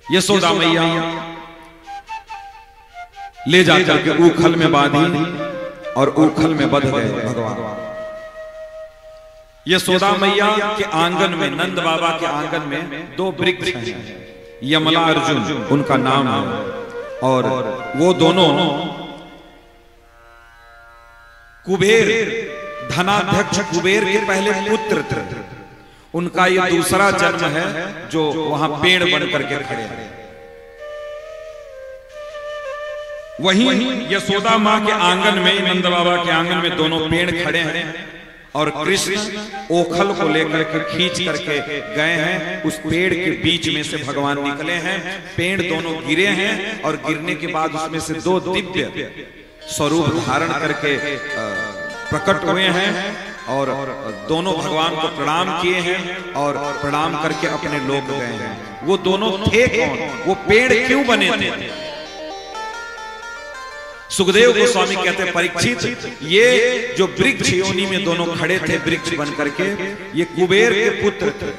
यशोदा मैया ले जाकर के ऊखल में बांधी और ऊखल में बंध गए भगवान। यशोदा मैया के आंगन में, नंद बाबा के आंगन में दो वृक्ष हैं, यमला अर्जुन उनका नाम है, और वो दोनों कुबेर, धनाध्यक्ष कुबेर के पहले पुत्र थे। उनका ये दूसरा जन्म है जो वहां पेड़ बन करके खड़े हैं। वहीं यशोदा मां के आंगन में, नंद बाबा के आंगन में दोनों पेड़ खड़े हैं और कृष्ण ओखल को लेकर के खींच करके गए हैं। उस पेड़ के बीच में से भगवान निकले हैं। पेड़ दोनों गिरे हैं और गिरने के बाद उसमें से दो दिव्य स्वरूप धारण करके प्रकट हुए हैं और दोनों भगवान को प्रणाम किए हैं और प्रणाम करके अपने लोक गए हैं। वो दोनों थे कौन? वो पेड़ क्यों बने थे? सुखदेव गोस्वामी कहते हैं, परीक्षित, ये जो वृक्ष योनि में दोनों खड़े थे वृक्ष बन करके, ये कुबेर के पुत्र थे।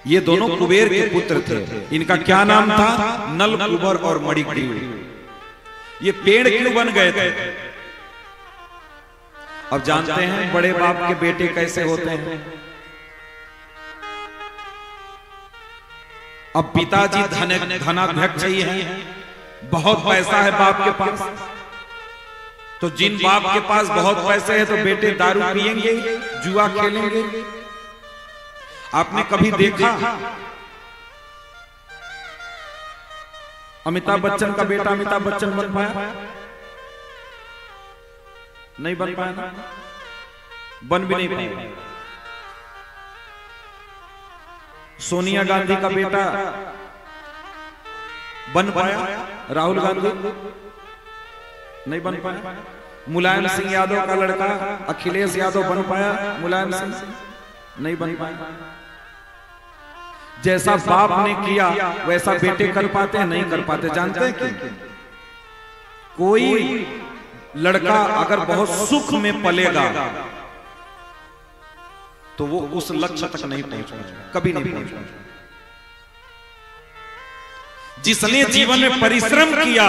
ये दोनों कुबेर के पुत्र थे। इनका क्या नाम था? नल, कुबर और मणिग्रीव। ये पेड़ क्यों बन गए थे? अब जानते हैं बड़े बाप के बेटे कैसे होते हैं। अब पिताजी धनाध्यक्ष ही हैं, बहुत पैसा है बाप के पास, तो जिन बाप के पास बहुत पैसे है तो बेटे दारू पिएंगे, जुआ खेलेंगे। आपने कभी देखा अमिताभ बच्चन का बेटा अमिताभ बच्चन बन पाया? नहीं बन पाया ना, बन भी नहीं पाया। सोनिया गांधी का बेटा बन पाया? राहुल गांधी नहीं बन पाया। मुलायम सिंह यादव का लड़का अखिलेश यादव बन पाया? मुलायम सिंह नहीं बन पाया। जैसा बाप ने किया वैसा बेटे कर पाते हैं? नहीं कर पाते। जानते हैं क्यों? कोई लड़का अगर बहुत सुख में पलेगा तो वो उस लक्ष्य तक नहीं पहुंच पाएगा, कभी नहीं पहुंच पाएगा। जिसने जीवन में परिश्रम किया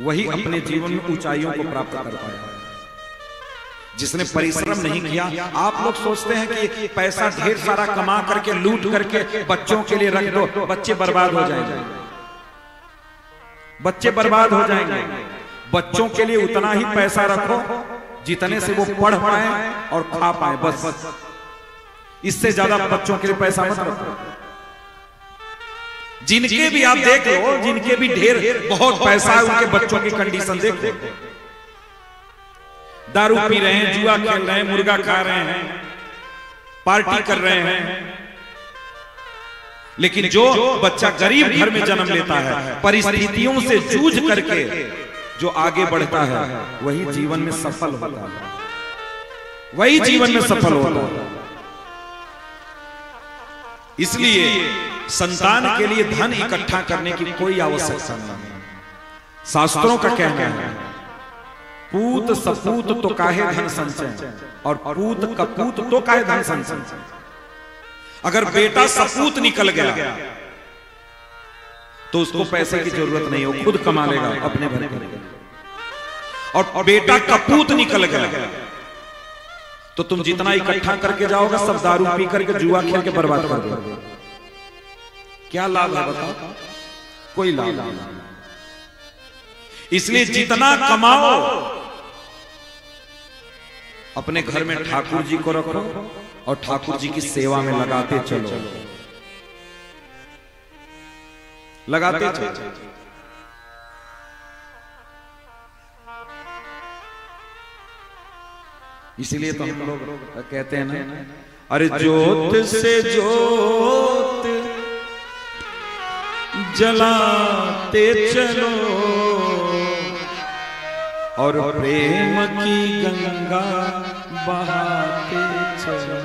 वही अपने जीवन में ऊंचाइयों को प्राप्त कर पाया। जिसने परिश्रम नहीं किया, आप लोग सोचते हैं कि पैसा ढेर सारा कमा करके लूट करके बच्चों के लिए रख दो, बच्चे बर्बाद हो जाएंगे। बच्चे बर्बाद हो जाएंगे। बच्चों के लिए उतना ही पैसा रखो जितने से वो पढ़ पाए और खा पाए, बस। इससे ज्यादा बच्चों के लिए पैसा मत रखो। जिनके भी आप देख लो, जिनके भी ढेर बहुत पैसा है, उनके बच्चों की कंडीशन देखो। दारू पी रहे हैं, जुआ खेल रहे हैं, मुर्गा खा रहे हैं, पार्टी कर रहे हैं। लेकिन जो बच्चा गरीब घर में जन्म लेता है, परिस्थितियों से जूझ करके जो आगे बढ़ता है, वही जीवन में सफल होता है। वही जीवन में सफल होता है। इसलिए संतान के लिए धन इकट्ठा करने की कोई आवश्यकता नहीं। शास्त्रों का कहना है, पूत सपूत तो काहे धन संचय, और पूत कपूत तो काहे धन संचय। अगर बेटा सपूत निकल गया तो उसको पैसे की जरूरत नहीं हो, खुद कमा लेगा, अपने भर करेगा। और बेटा कपूत निकल गया तो तुम जितना इकट्ठा करके जाओगे सब दारू पी करके जुआ खेल के बर्बाद कर दोगे। क्या लाभ है बताओ? कोई लाभ नहीं। इसलिए जितना कमाओ अपने घर में ठाकुर जी को रखो और ठाकुर जी की सेवा में लगाते चलो, लगाते चलो। इसीलिए तो हम लोग कहते हैं ना, अरे जोत से जोत जलाते चलो और प्रेम की गंगा बहाते चलो।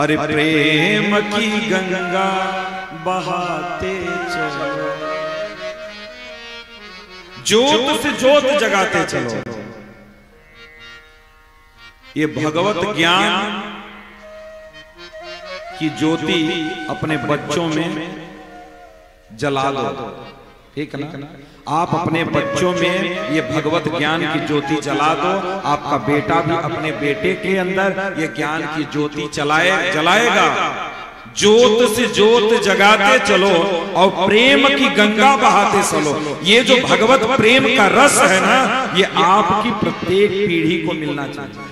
अरे प्रेम की गंगा बहाते चलो, ज्योत से ज्योत जगाते चलो। ये भगवत ज्ञान की ज्योति अपने बच्चों में जला दो, ठीक है ना। आप अपने बच्चों में ये भगवत ज्ञान की ज्योति जला दो, आपका बेटा भी अपने बेटे के अंदर ये ज्ञान की ज्योति जलाएगा। ज्योत से ज्योत जगाते चलो और प्रेम की गंगा बहाते चलो। ये जो भगवत प्रेम का रस है ना, ये आपकी प्रत्येक पीढ़ी को मिलना चाहिए।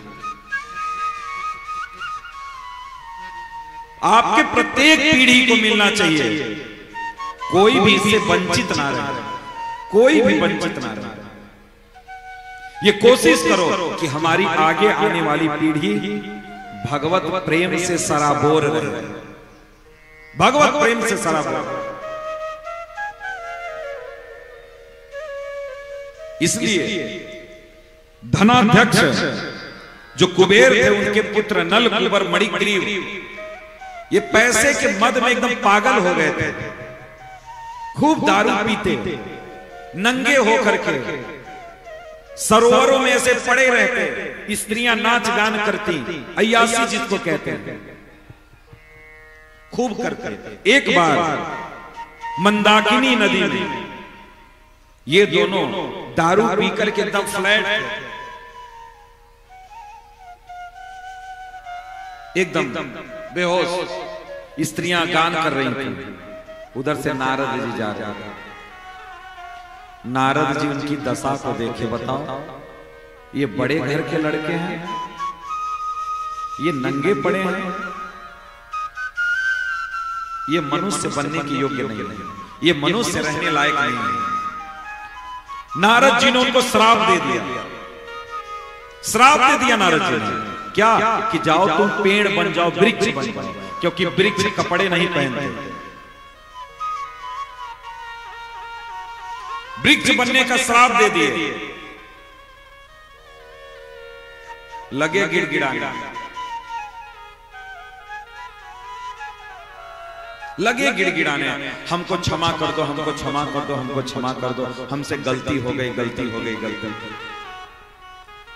आपके प्रत्येक पीढ़ी को मिलना चाहिए। कोई भी इससे वंचित ना रहे, कोई भी वंचित ना रहे। ये कोशिश करो कि हमारी आगे आने वाली पीढ़ी भगवत प्रेम से सराबोर रहे, भगवत प्रेम से सराबोर। इसलिए धनाध्यक्ष जो कुबेर थे, उनके पुत्र नल, कुबर, मणिग्रीव, ये पैसे के मद में एकदम पागल हो गए थे। खूब दारू पीते, नंगे होकर के सरोवरों में ऐसे पड़े रहते, स्त्रियां नाच गान करती, अय्यासी जिसको कहते हैं, खूब करते। एक बार मंदाकिनी नदी में ये दोनों दारू पी करके एकदम फ्लैट, एकदम बेहोश, स्त्रियां गान कर रही थी। उधर से नारद जी जा रहे थे। नारद जी उनकी दशा को देखे, बताओ ये बड़े घर के लड़के हैं, ये नंगे पड़े हैं, ये मनुष्य बनने के योग्य नहीं है, ये मनुष्य रहने लायक नहीं है। नारद जी ने उनको श्राप दे दिया, श्राप दे दिया नारद जी ने। क्या कि जाओ तुम पेड़ बन जाओ, वृक्ष बन जाओ, क्योंकि वृक्ष कपड़े नहीं पहनते। वृक्ष बनने का श्राप दे दिए। लगे गिड़गिड़ाने, लगे गिड़गिड़ाने, हमको क्षमा कर दो, हमको क्षमा कर दो, हमको क्षमा कर दो, हमसे गलती हो गई, गलती हो गई, गलती।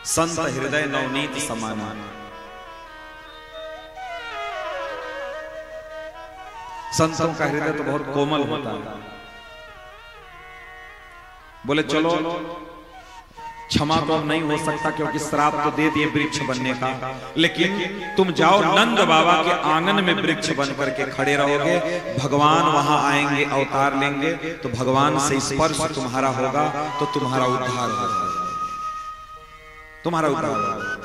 संत हृदय नवनीत समान। संतों का हृदय तो बहुत कोमल होता है। बोले चलो क्षमा तो अब नहीं हो सकता, क्योंकि श्राप तो दे दिए वृक्ष बनने का, लेकिन तुम जाओ नंद बाबा के आंगन में वृक्ष बन करके खड़े रहोगे, भगवान वहां आएंगे, अवतार लेंगे, तो भगवान से स्पर्श तुम्हारा होगा तो तुम्हारा उद्धार होगा, तुम्हारा उद्धार होगा।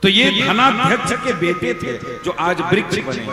तो ये धनाध्यक्ष के बेटे थे जो आज वृक्ष बने।